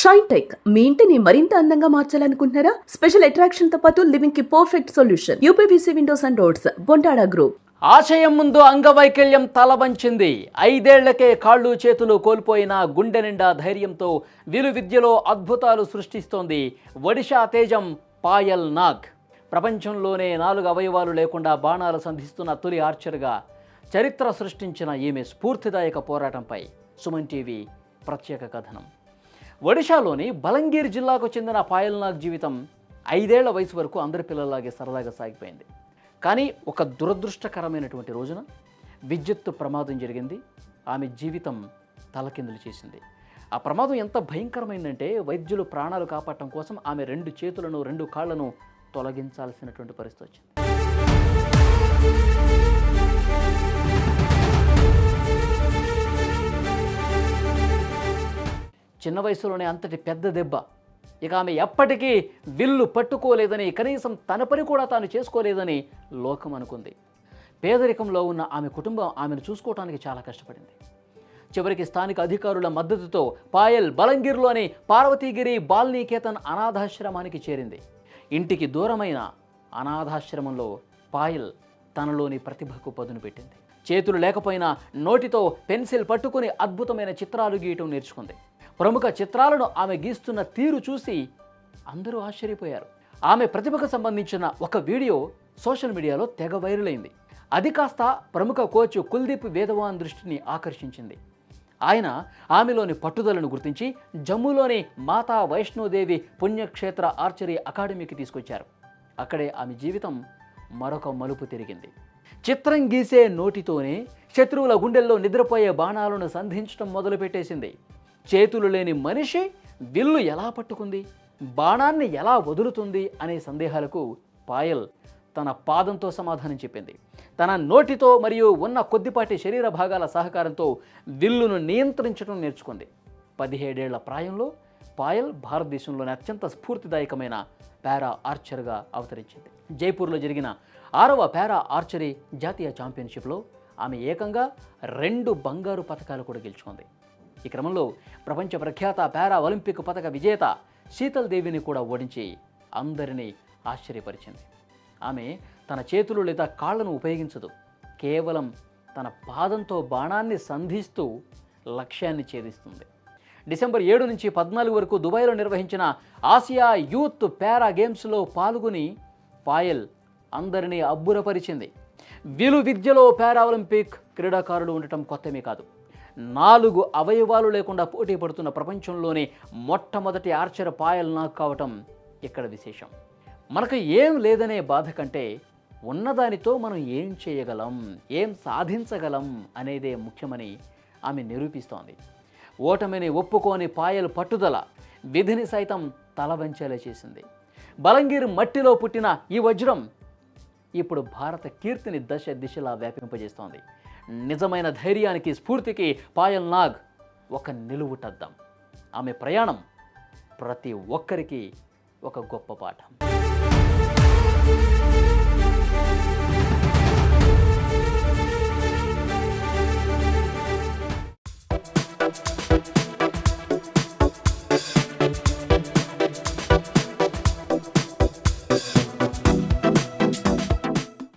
Shine tech మీ ఇంటిని మరింత అందంగా మార్చాలనుకుంటున్నారా? స్పెషల్ అట్రాక్షన్ తో పాటు లివింగ్ కి perfect solution. UPVC windows and doors, Bontada group. ఆశయం ముందు అంగవైకల్యం తలవంచింది. 5 ఏళ్లకే కాళ్ళు చేతులు కోల్పోయిన గుండె నిండా ధైర్యంతో విలువిద్యలో అద్భుతాలు సృష్టిస్తోంది ఒడిషా తేజం పాయల్ నాగ్. ప్రపంచంలోనే 4 అవయవాలు లేకుండా బాణాలు సంధిస్తున్న తొలి ఆర్చర్గా చరిత్ర సృష్టించిన ఈమె స్ఫూర్తిదాయక పోరాటంపై సుమన్ టీవీ ప్రత్యేక కథనం. ఒడిషాలోని బలంగీర్ జిల్లాకు చెందిన పాయల్ నాగ్ జీవితం 5 ఏళ్ల వయసు వరకు అందరి పిల్లల్లాగే సరదాగా సాగిపోయింది. కానీ ఒక దురదృష్టకరమైనటువంటి రోజున విద్యుత్తు ప్రమాదం జరిగింది. ఆమె జీవితం తలకిందులు చేసింది. ఆ ప్రమాదం ఎంత భయంకరమైందంటే వైద్యులు ప్రాణాలు కాపాడటం కోసం ఆమె 2 చేతులను 2 కాళ్లను తొలగించాల్సినటువంటి పరిస్థితి వచ్చింది. చిన్న వయసులోనే అంతటి పెద్ద దెబ్బ. ఇక ఆమె ఎప్పటికీ విల్లు పట్టుకోలేదని, కనీసం తన పని కూడా తాను చేసుకోలేదని లోకం అనుకుంది. పేదరికంలో ఉన్న ఆమె కుటుంబం ఆమెను చూసుకోవడానికి చాలా కష్టపడింది. చివరికి స్థానిక అధికారుల మద్దతుతో పాయల్ బలంగీర్లోని పార్వతీగిరి బాల్నీకేతన్ అనాథాశ్రమానికి చేరింది. ఇంటికి దూరమైన అనాథాశ్రమంలో పాయల్ తనలోని ప్రతిభకు పదును పెట్టింది. చేతులు లేకపోయినా నోటితో పెన్సిల్ పట్టుకుని అద్భుతమైన చిత్రాలు గీయటం నేర్చుకుంది. ప్రముఖ చిత్రాలను ఆమె గీస్తున్న తీరు చూసి అందరూ ఆశ్చర్యపోయారు. ఆమె ప్రతిభకు సంబంధించిన ఒక వీడియో సోషల్ మీడియాలో తెగ వైరల్ అయింది. అది కాస్త ప్రముఖ కోచ్ కుల్దీప్ వేదవాన్ దృష్టిని ఆకర్షించింది. ఆయన ఆమెలోని పట్టుదలను గుర్తించి జమ్మూలోని మాతా వైష్ణోదేవి పుణ్యక్షేత్ర ఆర్చరీ అకాడమీకి తీసుకొచ్చారు. అక్కడే ఆమె జీవితం మరొక మలుపు తిరిగింది. చిత్రం గీసే నోటితోనే శత్రువుల గుండెల్లో నిద్రపోయే బాణాలను సంధించడం మొదలుపెట్టేసింది. చేతులు లేని మనిషి విల్లు ఎలా పట్టుకుంది, బాణాన్ని ఎలా వదులుతుంది అనే సందేహాలకు పాయల్ తన పాదంతో సమాధానం చెప్పింది. తన నోటితో మరియు ఉన్న కొద్దిపాటి శరీర భాగాల సహకారంతో విల్లును నియంత్రించడం నేర్చుకుంది. 17 ఏళ్ల ప్రాయంలో పాయల్ భారతదేశంలోని అత్యంత స్ఫూర్తిదాయకమైన పారా ఆర్చర్గా అవతరించింది. జైపూర్లో జరిగిన 6వ పారా ఆర్చరీ జాతీయ ఛాంపియన్షిప్లో ఆమె ఏకంగా 2 బంగారు పతకాలు కూడా గెలుచుకుంది. ఈ క్రమంలో ప్రపంచ ప్రఖ్యాత పారా ఒలింపిక్ పతక విజేత శీతల్ దేవిని కూడా ఓడించి అందరినీ ఆశ్చర్యపరిచింది. ఆమె తన చేతులు లేదా కాళ్లను ఉపయోగించదు. కేవలం తన పాదంతో బాణాన్ని సంధిస్తూ లక్ష్యాన్ని ఛేదిస్తుంది. డిసెంబర్ 7 నుంచి 14 వరకు దుబాయ్లో నిర్వహించిన ఆసియా యూత్ పారా గేమ్స్లో పాల్గొని పాయల్ అందరినీ అబ్బురపరిచింది. విలువిద్యలో పారా ఒలింపిక్ క్రీడాకారులు ఉండటం కొత్తమే కాదు. 4 అవయవాలు లేకుండా పోటీ పడుతున్న ప్రపంచంలోనే మొట్టమొదటి ఆర్చర్ పాయల్ నాగ్ కావటం ఇక్కడ విశేషం. మనకు ఏం లేదనే బాధ కంటే ఉన్నదానితో మనం ఏం చేయగలం, ఏం సాధించగలం అనేదే ముఖ్యమని ఆమె నిరూపిస్తోంది. ఓటమిని ఒప్పుకోని పాయల్ పట్టుదల విధిని సైతం తలవంచేలా చేసింది. బలంగీర్ మట్టిలో పుట్టిన ఈ వజ్రం ఇప్పుడు భారత కీర్తిని దశ దిశలా వ్యాపింపజేస్తోంది. నిజమైన ధైర్యానికి, స్ఫూర్తికి పాయల్ నాగ్ ఒక నిలువుటద్దం. ఆమె ప్రయాణం ప్రతి ఒక్కరికి ఒక గొప్ప పాఠం.